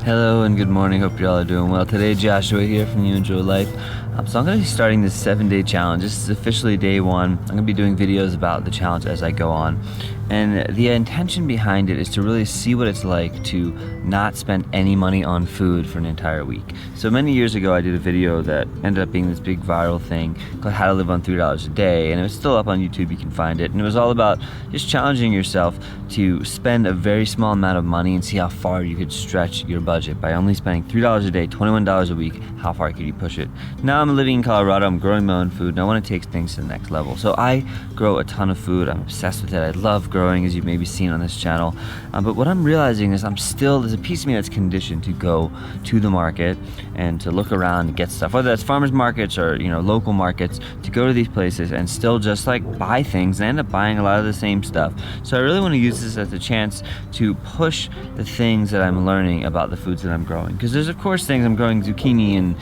Hello and good morning, hope you all are doing well. Today Joshua here from You Enjoy Life. So I'm going to be starting this 7-day challenge. This is officially day one. I'm going to be doing videos about the challenge as I go on. And the intention behind it is to really see what it's like to not spend any money on food for an entire week. So many years ago I did a video that ended up being this big viral thing called How to Live on $3 a Day, and it was still up on YouTube, you can find it. And it was all about just challenging yourself to spend a very small amount of money and see how far you could stretch your budget. By only spending $3 a day, $21 a week, how far could you push it? Now I'm living in Colorado, I'm growing my own food, and I want to take things to the next level. So I grow a ton of food, I'm obsessed with it, I love growing, as you've maybe seen on this channel. But what I'm realizing is there's a piece of me that's conditioned to go to the market and to look around and get stuff, whether that's farmers markets or local markets, to go to these places and still just like buy things and end up buying a lot of the same stuff. So I really want to use this as a chance to push the things that I'm learning about the foods that I'm growing, because there's of course things I'm growing, zucchini and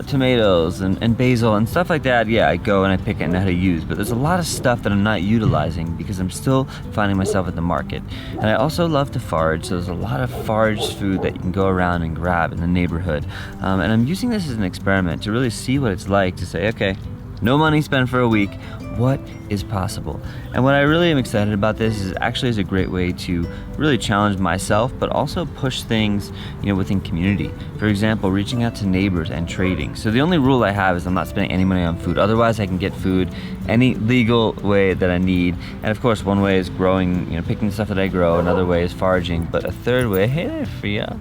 tomatoes and basil and stuff like that. Yeah, I go and I pick it and know how to use, but there's a lot of stuff that I'm not utilizing because I'm still finding myself at the market. And I also love to forage, so there's a lot of forage food that you can go around and grab in the neighborhood. And I'm using this as an experiment to really see what it's like to say, okay, no money spent for a week, what is possible? And what I really am excited about this is actually is a great way to really challenge myself, but also push things within community. For example, reaching out to neighbors and trading. So the only rule I have is I'm not spending any money on food. Otherwise I can get food any legal way that I need. And of course one way is growing, picking the stuff that I grow. Another way is foraging. But a third way, hey there Freya.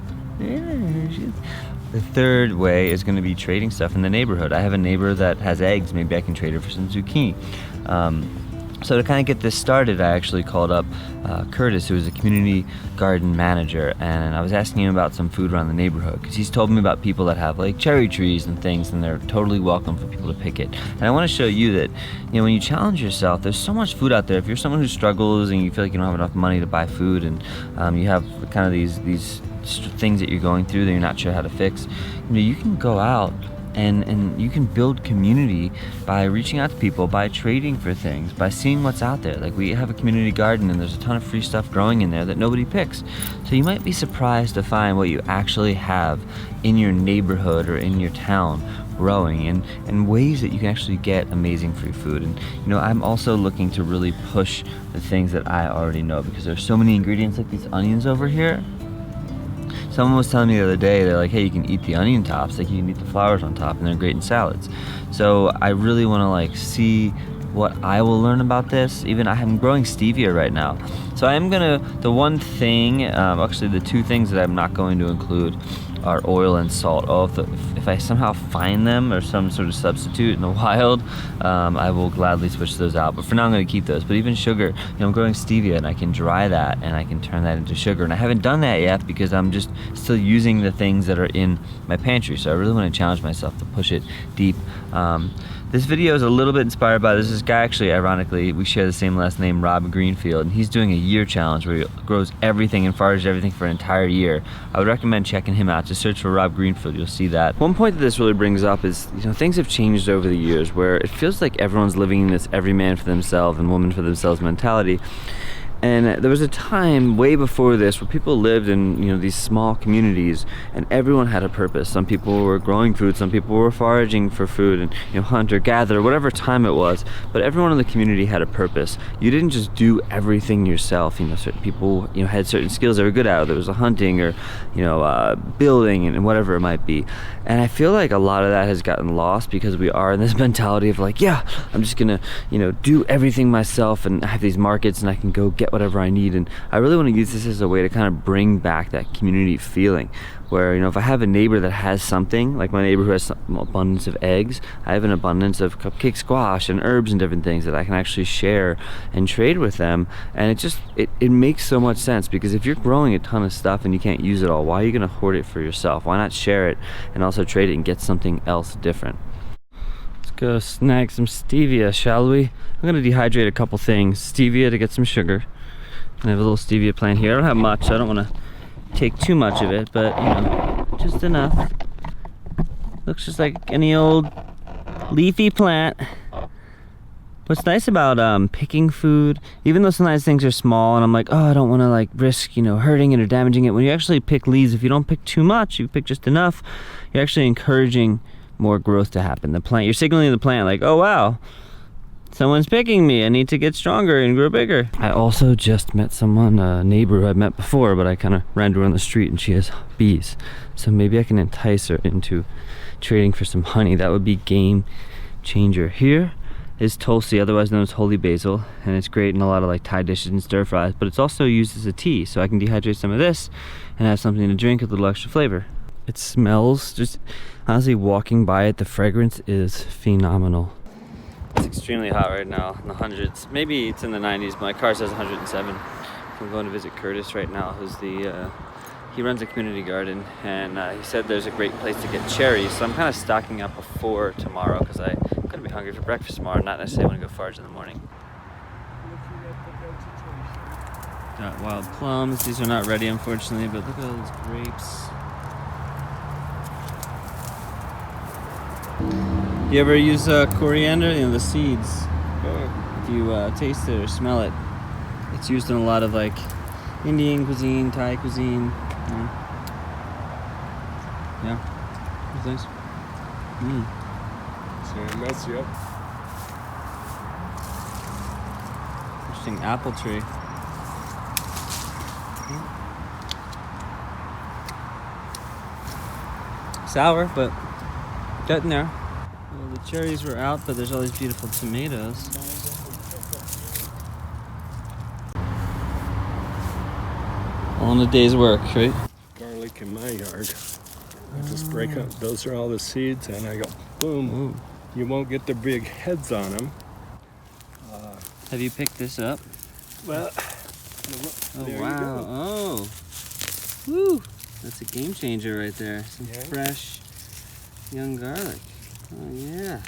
The third way is going to be trading stuff in the neighborhood. I have a neighbor that has eggs. Maybe I can trade her for some zucchini. So to kind of get this started, I actually called up Curtis, who is a community garden manager, and I was asking him about some food around the neighborhood, because he's told me about people that have like cherry trees and things, and they're totally welcome for people to pick it. And I want to show you that when you challenge yourself, there's so much food out there. If you're someone who struggles and you feel like you don't have enough money to buy food, and you have kind of these things that you're going through that you're not sure how to fix, you can go out and you can build community by reaching out to people, by trading for things, by seeing what's out there. Like, we have a community garden and there's a ton of free stuff growing in there that nobody picks. So you might be surprised to find what you actually have in your neighborhood or in your town growing, and ways that you can actually get amazing free food. And I'm also looking to really push the things that I already know, because there's so many ingredients, like these onions over here. Someone was telling me the other day, they're like, hey, you can eat the onion tops, like you can eat the flowers on top, and they're great in salads. So I really want to see what I will learn about this. Even I'm growing stevia right now. So the one thing, actually the two things that I'm not going to include are oil and salt. If I somehow find them or some sort of substitute in the wild, I will gladly switch those out. But for now I'm going to keep those. But even sugar, I'm growing stevia, and I can dry that and I can turn that into sugar. And I haven't done that yet because I'm just still using the things that are in my pantry. So I really want to challenge myself to push it deep. This video is a little bit inspired by this guy, actually, ironically, we share the same last name, Rob Greenfield, and he's doing a year challenge where he grows everything and forages everything for an entire year. I would recommend checking him out. Just search for Rob Greenfield, you'll see that. One point that this really brings up is, things have changed over the years where it feels like everyone's living in this every man for themselves and woman for themselves mentality. And there was a time way before this where people lived in these small communities, and everyone had a purpose. Some people were growing food, some people were foraging for food, and hunt or gather, whatever time it was. But everyone in the community had a purpose. You didn't just do everything yourself. Certain people had certain skills they were good at. There was a hunting or building and whatever it might be. And I feel like a lot of that has gotten lost because we are in this mentality of like, yeah, I'm just gonna do everything myself, and I have these markets and I can go get whatever I need. And I really want to use this as a way to kind of bring back that community feeling where, if I have a neighbor that has something, like my neighbor who has some abundance of eggs, I have an abundance of cupcake squash and herbs and different things that I can actually share and trade with them. And it makes so much sense, because if you're growing a ton of stuff and you can't use it all, why are you going to hoard it for yourself? Why not share it and also trade it and get something else different? Let's go snag some stevia, shall we? I'm going to dehydrate a couple things. Stevia to get some sugar. I have a little stevia plant here. I don't have much, so I don't want to take too much of it, but just enough. Looks just like any old leafy plant. What's nice about picking food, even though sometimes things are small and I'm like, oh, I don't want to like risk, you know, hurting it or damaging it. When you actually pick leaves, if you don't pick too much, you pick just enough, you're actually encouraging more growth to happen. The plant, you're signaling the plant like, oh wow, someone's picking me. I need to get stronger and grow bigger. I also just met someone, a neighbor who I've met before, but I kind of ran to her on the street and she has bees. So maybe I can entice her into trading for some honey. That would be game changer. Here is Tulsi, otherwise known as holy basil, and it's great in a lot of like Thai dishes and stir fries, but it's also used as a tea, so I can dehydrate some of this and have something to drink with a little extra flavor. It smells, just honestly walking by it, the fragrance is phenomenal. It's extremely hot right now, in the hundreds. Maybe it's in the 90s, but my car says 107. I'm going to visit Curtis right now, who's the, he runs a community garden, and he said there's a great place to get cherries, so I'm kind of stocking up before tomorrow, because I'm going to be hungry for breakfast tomorrow, not necessarily want to go forage in the morning. Got wild plums. These are not ready, unfortunately, but look at all those grapes. You ever use coriander? You know, the seeds. If you taste it or smell it, it's used in a lot of like Indian cuisine, Thai cuisine. Yeah, it's nice. It's gonna mess you up. Interesting apple tree. Sour, but getting there. Well, the cherries were out, but there's all these beautiful tomatoes. All in a day's work, right? Garlic in my yard. I just break up. Those are all the seeds, and I go boom. Ooh. You won't get the big heads on them. Have you picked this up? Well, Oh there wow! you go. Oh, woo! That's a game changer right there. Some Yeah. fresh young garlic. Oh yeah.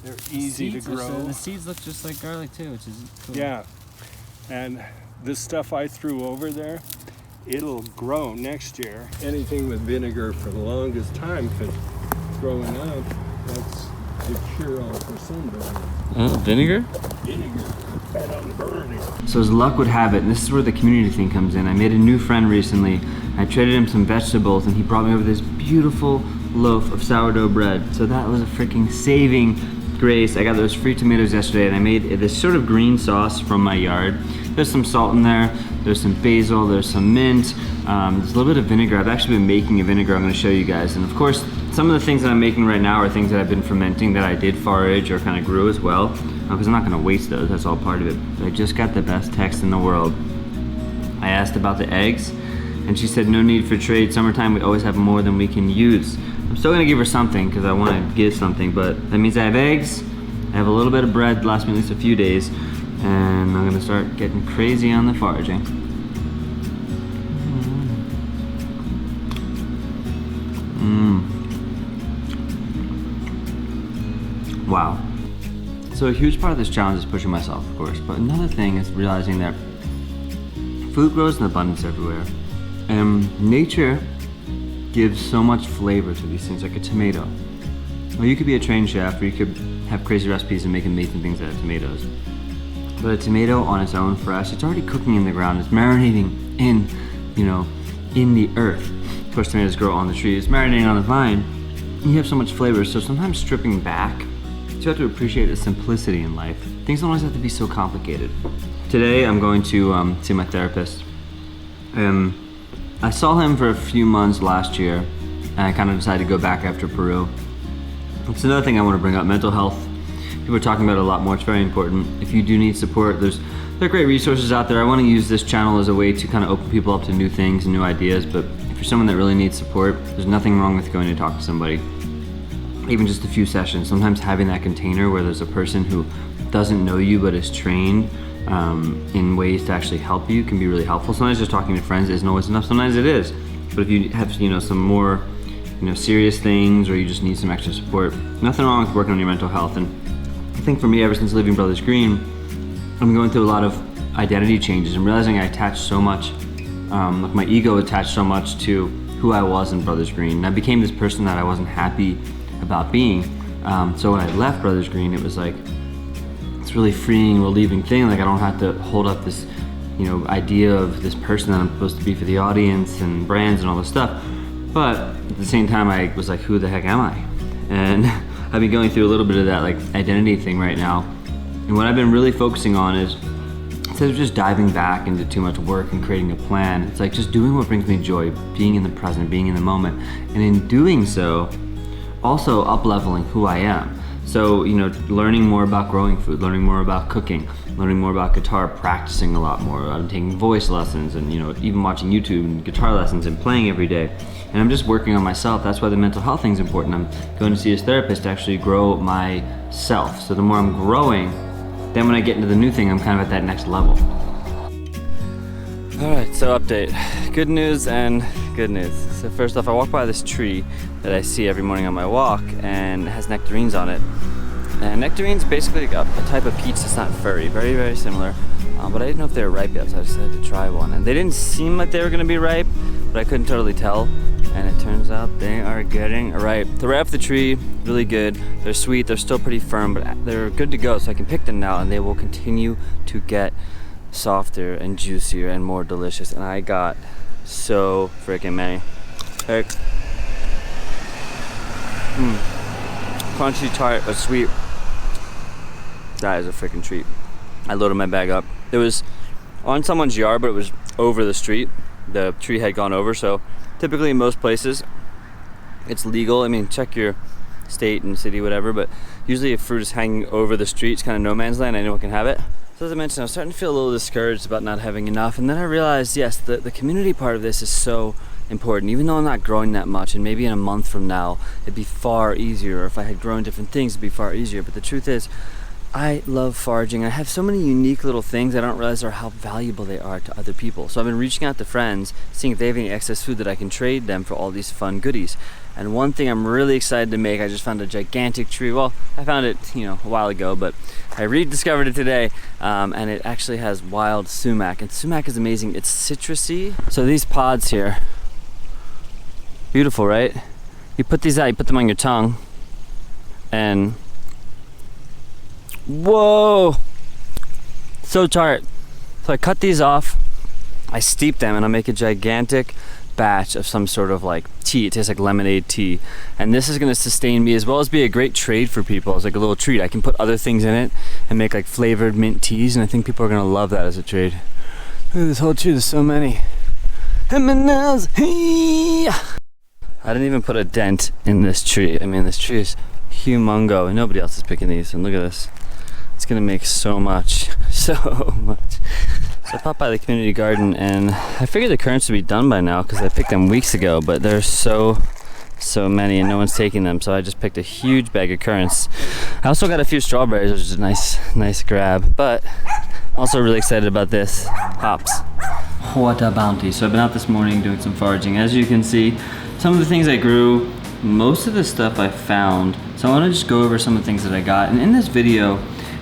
They're easy to Seeds are grow. the seeds look just like garlic too, which is cool. Yeah, and this stuff I threw over there, it'll grow next year. Anything with vinegar for the longest time, because growing up, that's the cure-all for sunburn. Oh, vinegar? Vinegar, fat on the burning. So as luck would have it, and this is where the community thing comes in, I made a new friend recently. I traded him some vegetables and he brought me over this beautiful loaf of sourdough bread. So that was a freaking saving grace. I got those free tomatoes yesterday and I made this sort of green sauce from my yard. There's some salt in there, there's some basil, there's some mint, there's a little bit of vinegar. I've actually been making a vinegar I'm gonna show you guys. And of course, some of the things that I'm making right now are things that I've been fermenting that I did forage or kind of grew as well. Because I'm not gonna waste those, that's all part of it. But I just got the best text in the world. I asked about the eggs and she said no need for trade. Summertime we always have more than we can use. I'm still gonna give her something because I wanna give something, but that means I have eggs, I have a little bit of bread, lasts me at least a few days, and I'm gonna start getting crazy on the foraging. Wow. So a huge part of this challenge is pushing myself, of course, but another thing is realizing that food grows in abundance everywhere, and nature gives so much flavor to these things, like a tomato. Well, you could be a trained chef, or you could have crazy recipes and make amazing things out of tomatoes. But a tomato on its own, fresh, it's already cooking in the ground, it's marinating in, you know, in the earth. Of course, tomatoes grow on the tree, it's marinating on the vine. You have so much flavor, so sometimes stripping back, you have to appreciate the simplicity in life. Things don't always have to be so complicated. Today, I'm going to see my therapist. I saw him for a few months last year, and I kind of decided to go back after Peru. It's another thing I want to bring up, mental health. People are talking about it a lot more, it's very important. If you do need support, there are great resources out there. I want to use this channel as a way to kind of open people up to new things and new ideas, but if you're someone that really needs support, there's nothing wrong with going to talk to somebody. Even just a few sessions. Sometimes having that container where there's a person who doesn't know you but is trained in ways to actually help you can be really helpful. Sometimes just talking to friends isn't always enough, sometimes it is. But if you have, you know, some more, you know, serious things, or you just need some extra support, nothing wrong with working on your mental health. And I think for me, ever since leaving Brothers Green, I'm going through a lot of identity changes and realizing I attached so much, like my ego attached so much to who I was in Brothers Green. And I became this person that I wasn't happy about being. So when I left Brothers Green, it was like, it's really freeing, relieving thing. Like I don't have to hold up this, you know, idea of this person that I'm supposed to be for the audience and brands and all this stuff. But at the same time, I was like, who the heck am I? And I've been going through a little bit of that like identity thing right now. And what I've been really focusing on is, instead of just diving back into too much work and creating a plan, it's like just doing what brings me joy, being in the present, being in the moment. And in doing so, also up-leveling who I am. So, you know, learning more about growing food, learning more about cooking, learning more about guitar, practicing a lot more. I'm taking voice lessons and, you know, even watching YouTube and guitar lessons and playing every day. And I'm just working on myself. That's why the mental health thing is important. I'm going to see a therapist to actually grow myself. So the more I'm growing, then when I get into the new thing, I'm kind of at that next level. All right, so update. Good news and good news. So first off, I walk by this tree that I see every morning on my walk, and it has nectarines on it. And nectarines basically a type of peach that's not furry, very, very similar. But I didn't know if they were ripe yet, so I decided to try one. And they didn't seem like they were gonna be ripe, but I couldn't totally tell. And it turns out they are getting ripe. They're right off the tree, really good. They're sweet, they're still pretty firm, but they're good to go, so I can pick them now, and they will continue to get softer and juicier and more delicious. And I got so freaking many. Like, crunchy, tart, but sweet. That is a freaking treat. I loaded my bag up. It was on someone's yard, but it was over the street. The tree had gone over, so typically in most places it's legal. I mean, check your state and city, whatever, but usually if fruit is hanging over the street, it's kind of no man's land, anyone can have it. So as I mentioned, I was starting to feel a little discouraged about not having enough, and then I realized, yes, the community part of this is so important. Even though I'm not growing that much, and maybe in a month from now it'd be far easier, or if I had grown different things it'd be far easier, but the truth is, I love foraging. I have so many unique little things I don't realize are how valuable they are to other people. So I've been reaching out to friends, seeing if they have any excess food that I can trade them for all these fun goodies. And one thing I'm really excited to make, I just found a gigantic tree. Well, I found it, you know, a while ago, but I rediscovered it today, and it actually has wild sumac. And sumac is amazing. It's citrusy. So these pods here, beautiful, right? You put these out, you put them on your tongue, and whoa, so tart. So I cut these off, I steep them, and I make a gigantic batch of some sort of like tea. It tastes like lemonade tea, and this is going to sustain me as well as be a great trade for people. It's like a little treat. I can put other things in it and make like flavored mint teas, and I think people are going to love that as a trade. Look at this whole tree, there's so many. I didn't even put a dent in this tree. I mean, this tree is humongo, and nobody else is picking these, and look at this. It's gonna make so much, so much. So I popped by the community garden, and I figured the currants would be done by now because I picked them weeks ago, but there's so many and no one's taking them, so I just picked a huge bag of currants. I also got a few strawberries, which is a nice grab, but also really excited about this, hops. What a bounty. So I've been out this morning doing some foraging. As you can see, some of the things I grew, most of the stuff I found. So I want to just go over some of the things that I got, and in this video,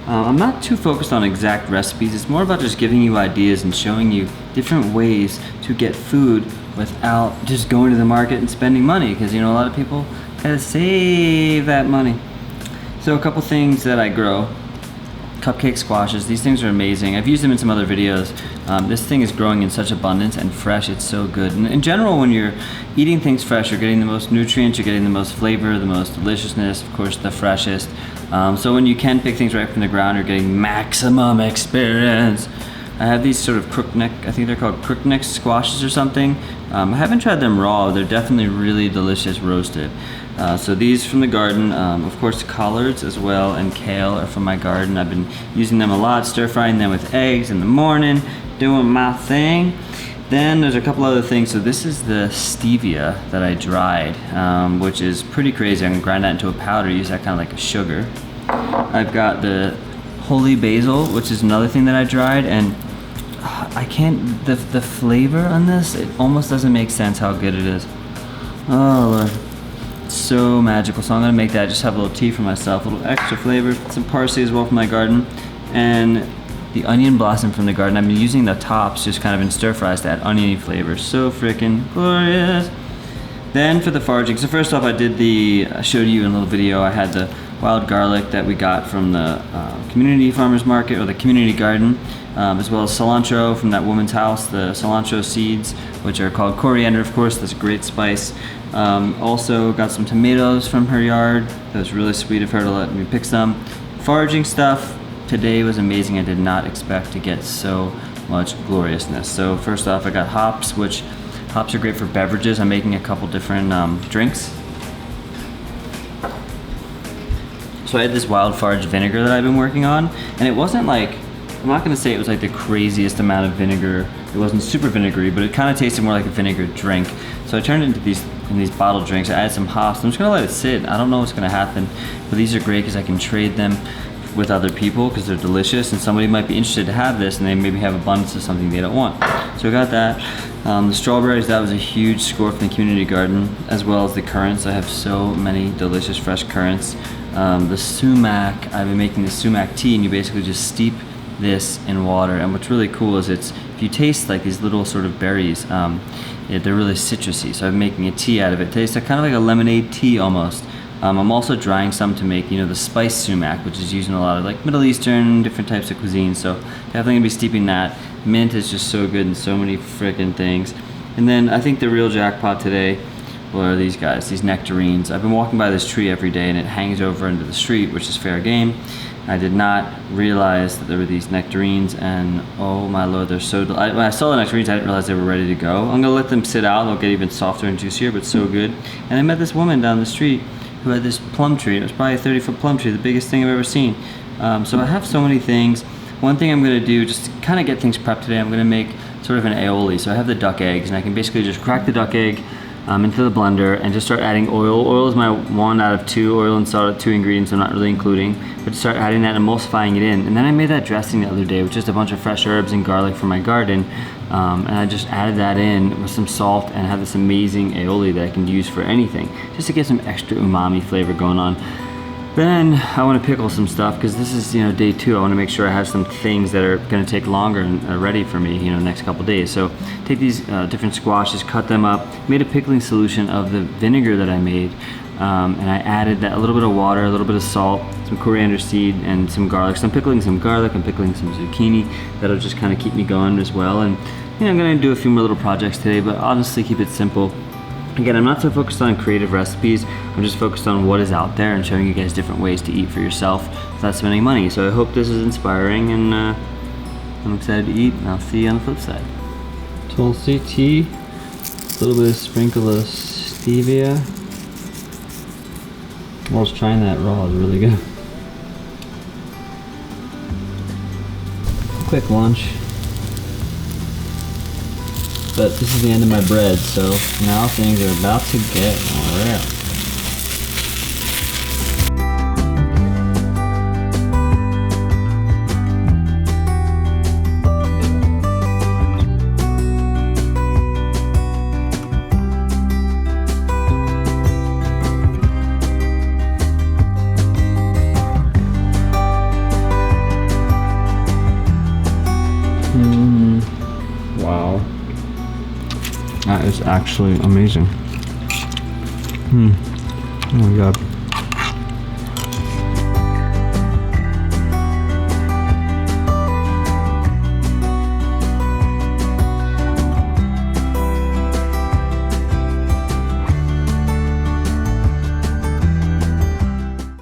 I'm not too focused on exact recipes. It's more about just giving you ideas and showing you different ways to get food without just going to the market and spending money, because, you know, a lot of people gotta save that money. So a couple things that I grow. Cupcake squashes. These things are amazing. I've used them in some other videos. This thing is growing in such abundance and fresh. It's so good. And in general, when you're eating things fresh, you're getting the most nutrients, you're getting the most flavor, the most deliciousness, of course, the freshest. So when you can pick things right from the ground, you're getting maximum experience. I have these sort of crookneck, I think they're called crookneck squashes or something. I haven't tried them raw. They're definitely really delicious roasted. So these from the garden, of course collards as well, and kale are from my garden. I've been using them a lot, stir frying them with eggs in the morning, doing my thing. Then there's a couple other things. So this is the stevia that I dried, which is pretty crazy. I'm gonna grind that into a powder, use that kind of like a sugar. I've got the holy basil, which is another thing that I dried, and I can't, the flavor on this, it almost doesn't make sense how good it is. Oh Lord. So magical. So I'm gonna make that, just have a little tea for myself, a little extra flavor, some parsley as well from my garden, and the onion blossom from the garden. I've been using the tops just kind of in stir fries to add oniony flavor. So freaking glorious. Then for the foraging, so first off I showed you in a little video, I had the wild garlic that we got from the community farmers market or the community garden, as well as cilantro from that woman's house, the cilantro seeds, which are called coriander, of course. That's a great spice. Also got some tomatoes from her yard. That was really sweet of her to let me pick some. Foraging stuff today was amazing. I did not expect to get so much gloriousness. So first off, I got hops, which hops are great for beverages. I'm making a couple different drinks. So I had this wild forage vinegar that I've been working on, and it wasn't like, I'm not gonna say it was like the craziest amount of vinegar. It wasn't super vinegary, but it kind of tasted more like a vinegar drink. So I turned it into these bottle drinks. I added some hops. I'm just gonna let it sit. I don't know what's gonna happen, but these are great because I can trade them with other people because they're delicious, and somebody might be interested to have this and they maybe have abundance of something they don't want. So I got that. The strawberries, that was a huge score from the community garden, as well as the currants. I have so many delicious fresh currants. The sumac, I've been making the sumac tea, and you basically just steep this in water. And what's really cool is if you taste like these little sort of berries, they're really citrusy. So I'm making a tea out of it. It tastes kind of like a lemonade tea almost. I'm also drying some to make, the spice sumac, which is used in a lot of like Middle Eastern, different types of cuisine. So definitely gonna be steeping that. Mint is just so good in so many freaking things. And then I think the real jackpot today were these guys, these nectarines. I've been walking by this tree every day and it hangs over into the street, which is fair game. I did not realize that there were these nectarines, and oh my lord, they're so when I saw the nectarines, I didn't realize they were ready to go. I'm gonna let them sit out, they'll get even softer and juicier, but so good. And I met this woman down the street who had this plum tree. It was probably a 30-foot plum tree, the biggest thing I've ever seen. So I have so many things. One thing I'm gonna do, just to kind of get things prepped today, I'm gonna make sort of an aioli. So I have the duck eggs, and I can basically just crack the duck egg into the blender and just start adding oil. Oil is my 1 out of 2, oil and salt are 2 ingredients I'm not really including, but start adding that and emulsifying it in. And then I made that dressing the other day with just a bunch of fresh herbs and garlic from my garden, and I just added that in with some salt and have this amazing aioli that I can use for anything, just to get some extra umami flavor going on. Then I want to pickle some stuff because this is day 2. I want to make sure I have some things that are going to take longer and are ready for me next couple days. So take these different squashes, cut them up, made a pickling solution of the vinegar that I made, and I added that a little bit of water, a little bit of salt, some coriander seed, and some garlic. So I'm pickling some garlic, I'm pickling some zucchini. That'll just kind of keep me going as well. And I'm going to do a few more little projects today, but honestly keep it simple. Again, I'm not so focused on creative recipes. I'm just focused on what is out there and showing you guys different ways to eat for yourself without spending money. So I hope this is inspiring, and I'm excited to eat, and I'll see you on the flip side. Tulsi tea, a little bit of sprinkle of stevia. I was trying that raw, it's really good. Quick lunch. But this is the end of my bread, so now things are about to get real. Wow. That is actually amazing. Oh my god.